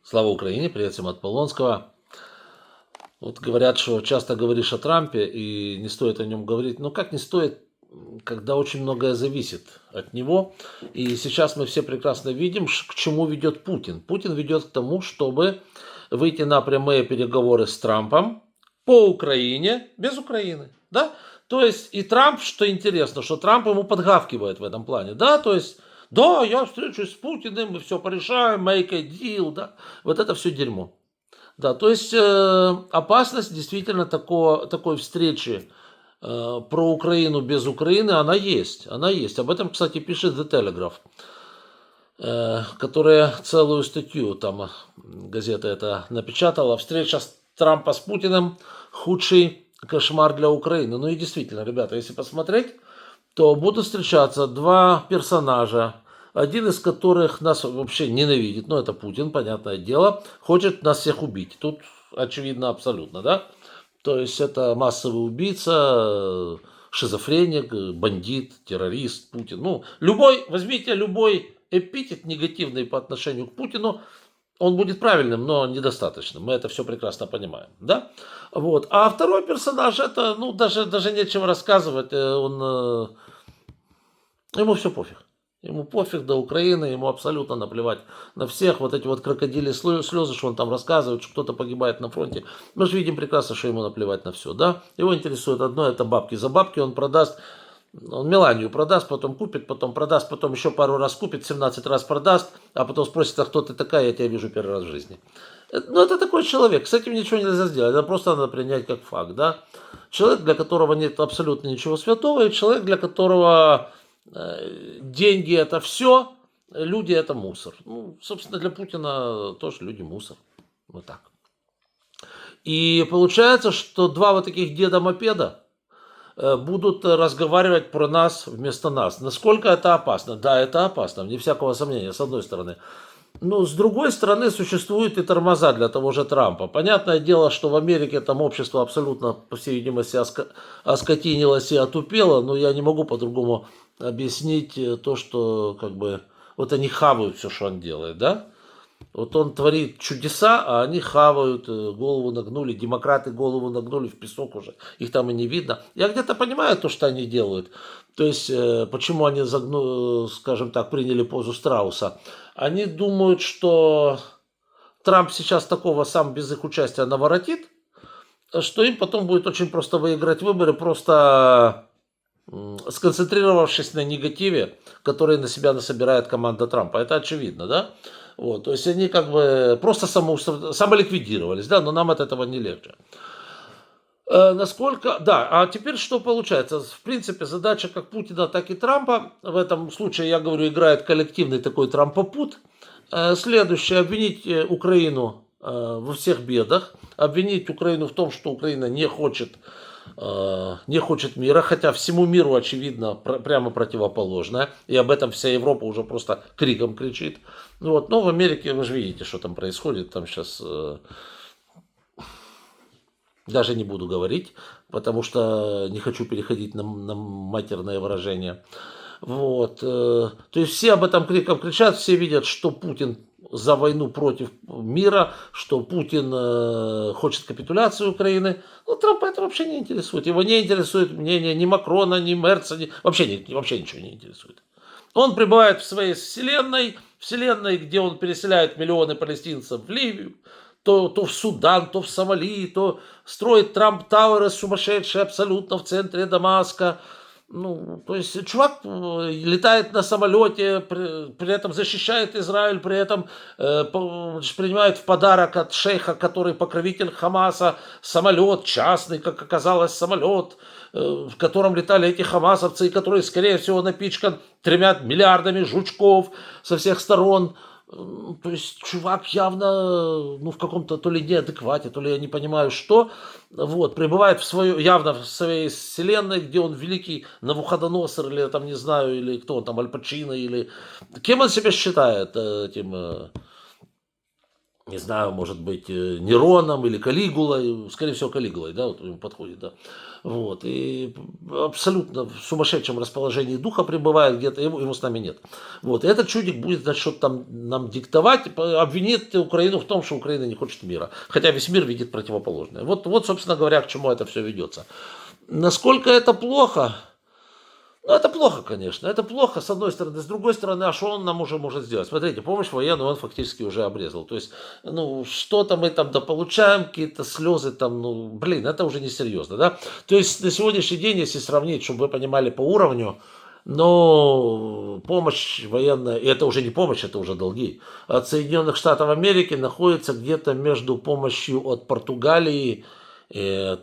Слава Украине, привет всем от Полонского. Вот говорят, что часто говоришь о Трампе и не стоит о нем говорить. Ну как не стоит, когда очень многое зависит от него. И сейчас мы все прекрасно видим, к чему ведет Путин. Путин ведет к тому, чтобы выйти на прямые переговоры с Трампом по Украине, без Украины. Да? То есть и Трамп, что интересно, что Трамп ему подгавкивает в этом плане. Да, то есть, да, я встречусь с Путиным, мы все порешаем, make a deal, да. Вот это все дерьмо. Да, то есть опасность действительно такой встречи про Украину без Украины, она есть. Она есть. Об этом, кстати, пишет The Telegraph, которая целую статью, там газета это напечатала. Встреча Трампа с Путиным – худший кошмар для Украины. Ну и действительно, ребята, если посмотреть, то будут встречаться два персонажа, один из которых нас вообще ненавидит, ну это Путин, понятное дело, хочет нас всех убить. Тут очевидно абсолютно, да? То есть это массовый убийца, шизофреник, бандит, террорист, Путин. Ну, возьмите любой эпитет негативный по отношению к Путину, он будет правильным, но недостаточным. Мы это все прекрасно понимаем, да? Вот. А второй персонаж, это, ну, даже нечего рассказывать, ему все пофиг. Ему пофиг до Украины, ему абсолютно наплевать на всех. Вот эти вот крокодили слезы, что он там рассказывает, что кто-то погибает на фронте. Мы же видим прекрасно, что ему наплевать на все, да? Его интересует одно, это бабки. За бабки он продаст, он Меланию продаст, потом купит, потом продаст, потом еще пару раз купит, 17 раз продаст, а потом спросит, а кто ты такая, я тебя вижу первый раз в жизни. Ну, это такой человек, с этим ничего нельзя сделать, это просто надо принять как факт, да? Человек, для которого нет абсолютно ничего святого, и человек, для которого деньги это все, люди это мусор. Ну, собственно, для Путина тоже люди мусор. Вот так. И получается, что два вот таких деда-мопеда будут разговаривать про нас вместо нас. Насколько это опасно? Да, это опасно, вне всякого сомнения, с одной стороны. Но с другой стороны, существуют и тормоза для того же Трампа. Понятное дело, что в Америке там общество абсолютно, по всей видимости, оскотинилось и отупело, но я не могу по-другому объяснить то, что как бы вот они хавают все, что он делает, да? Вот он творит чудеса, а они хавают, голову нагнули, демократы голову нагнули в песок уже, их там и не видно. Я где-то понимаю то, что они делают, то есть почему они, скажем так, приняли позу страуса. Они думают, что Трамп сейчас такого сам без их участия наворотит, что им потом будет очень просто выиграть выборы, просто сконцентрировавшись на негативе, который на себя насобирает команда Трампа. Это очевидно, да? Вот, то есть они как бы просто самоликвидировались, да, но нам от этого не легче. Насколько, да, а теперь что получается? В принципе, задача как Путина, так и Трампа, в этом случае, я говорю, играет коллективный такой трампопут. Следующее, обвинить Украину во всех бедах, обвинить Украину в том, что Украина не хочет мира, хотя всему миру, очевидно, прямо противоположное. И об этом вся Европа уже просто криком кричит. Вот. Но в Америке вы же видите, что там происходит. Там сейчас даже не буду говорить, потому что не хочу переходить на матерное выражение. Вот. То есть все об этом криком кричат, все видят, что Путин за войну против мира, что Путин хочет капитуляции Украины. Ну, Трампа это вообще не интересует. Его не интересует мнение ни Макрона, ни Мерца, вообще ничего не интересует. Он пребывает в своей вселенной, где он переселяет миллионы палестинцев в Ливию, то в Судан, то в Сомали, то строит Трамп Тауэры сумасшедшие абсолютно в центре Дамаска. Ну, то есть чувак летает на самолете, при этом защищает Израиль, при этом принимает в подарок от шейха, который покровитель Хамаса, самолет частный, как оказалось, самолет, в котором летали эти хамасовцы, и который, скорее всего, напичкан 3 миллиардами жучков со всех сторон. То есть чувак явно, ну, в каком-то то ли неадеквате, то ли я не понимаю что, вот, пребывает явно в своей вселенной, где он великий Навуходоносор, или там, не знаю, или кто он там, Аль Пачино, или кем он себя считает, этим не знаю, может быть, Нероном или Калигулой, скорее всего, Калигулой, да, вот ему подходит, да. Вот, и абсолютно в сумасшедшем расположении духа пребывает где-то, его с нами нет. Вот, и этот чудик будет, значит, что-то там нам диктовать, обвинит Украину в том, что Украина не хочет мира. Хотя весь мир видит противоположное. Вот, собственно говоря, к чему это все ведется. Насколько это плохо? Ну, это плохо, конечно. Это плохо, с одной стороны. С другой стороны, а что он нам уже может сделать? Смотрите, помощь военную он фактически уже обрезал. То есть, ну, что-то мы там дополучаем, какие-то слезы там, ну, блин, это уже несерьезно, да? То есть, на сегодняшний день, если сравнить, чтобы вы понимали по уровню, но помощь военная, и это уже не помощь, это уже долги, от Соединенных Штатов Америки находится где-то между помощью от Португалии и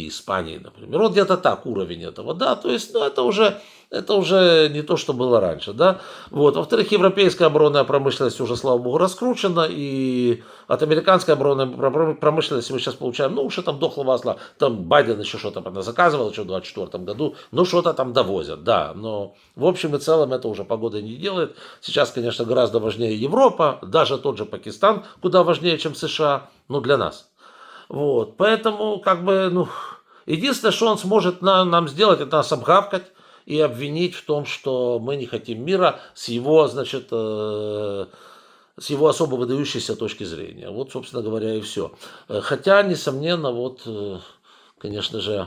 Испании, например. Вот где-то так уровень этого, да, то есть, ну, это уже не то, что было раньше, да. Вот. Во-вторых, европейская оборонная промышленность уже, слава богу, раскручена, и от американской оборонной промышленности мы сейчас получаем, ну, что там дохлого осла, там Байден еще что-то заказывал еще в 2024 году, ну, что-то там довозят, да, но в общем и целом это уже погода не делает. Сейчас, конечно, гораздо важнее Европа, даже тот же Пакистан, куда важнее, чем США, ну, для нас. Вот, поэтому, как бы, ну, единственное, что он сможет нам сделать, это нас обгавкать и обвинить в том, что мы не хотим мира с его, значит, с его особо выдающейся точки зрения. Вот, собственно говоря, и все. Хотя, несомненно, вот, конечно же,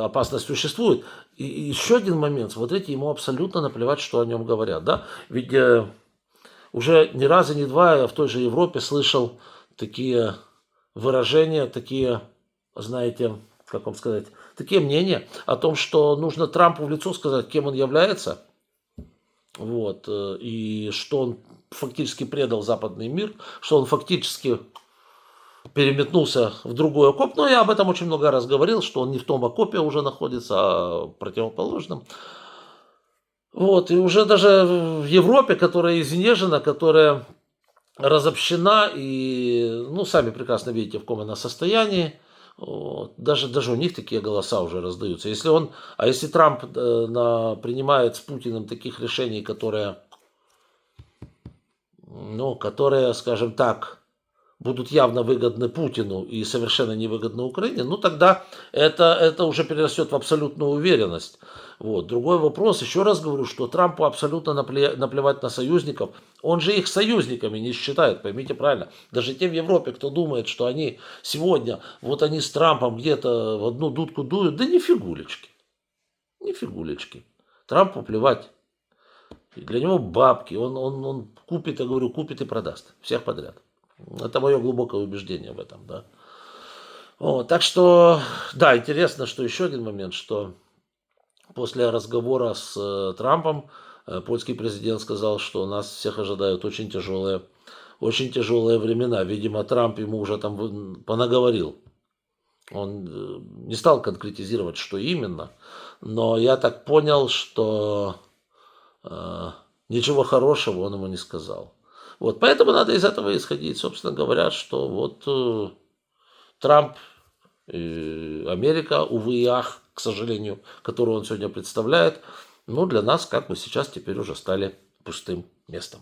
опасность существует. И еще один момент. Смотрите, ему абсолютно наплевать, что о нем говорят, да? Ведь уже ни разу, ни два я в той же Европе слышал такие выражения, такие, знаете, как вам сказать, такие мнения о том, что нужно Трампу в лицо сказать, кем он является, вот, и что он фактически предал западный мир, что он фактически переметнулся в другой окоп. Но я об этом очень много раз говорил, что он не в том окопе уже находится, а в противоположном. Вот, и уже даже в Европе, которая изнежена, которая разобщена, и, ну, сами прекрасно видите, в каком она состоянии, вот, даже у них такие голоса уже раздаются. Если Трамп принимает с Путиным таких решений, которые, скажем так, будут явно выгодны Путину и совершенно невыгодны Украине, ну тогда это уже перерастет в абсолютную уверенность. Вот. Другой вопрос, еще раз говорю, что Трампу абсолютно наплевать на союзников. Он же их союзниками не считает, поймите правильно. Даже те в Европе, кто думает, что они сегодня, вот они с Трампом где-то в одну дудку дуют, да не фигулечки. Не фигулечки. Трампу плевать. И для него бабки. Он купит, я говорю, купит и продаст. Всех подряд. Это мое глубокое убеждение в этом, да. Так что, да, интересно, что еще один момент, что после разговора с Трампом польский президент сказал, что нас всех ожидают очень тяжелые времена. Видимо, Трамп ему уже там понаговорил. Он не стал конкретизировать, что именно, но я так понял, что ничего хорошего он ему не сказал. Вот, поэтому надо из этого исходить. Собственно говоря, что вот Трамп, Америка, увы и ах, к сожалению, которую он сегодня представляет, ну, для нас как бы сейчас теперь уже стали пустым местом.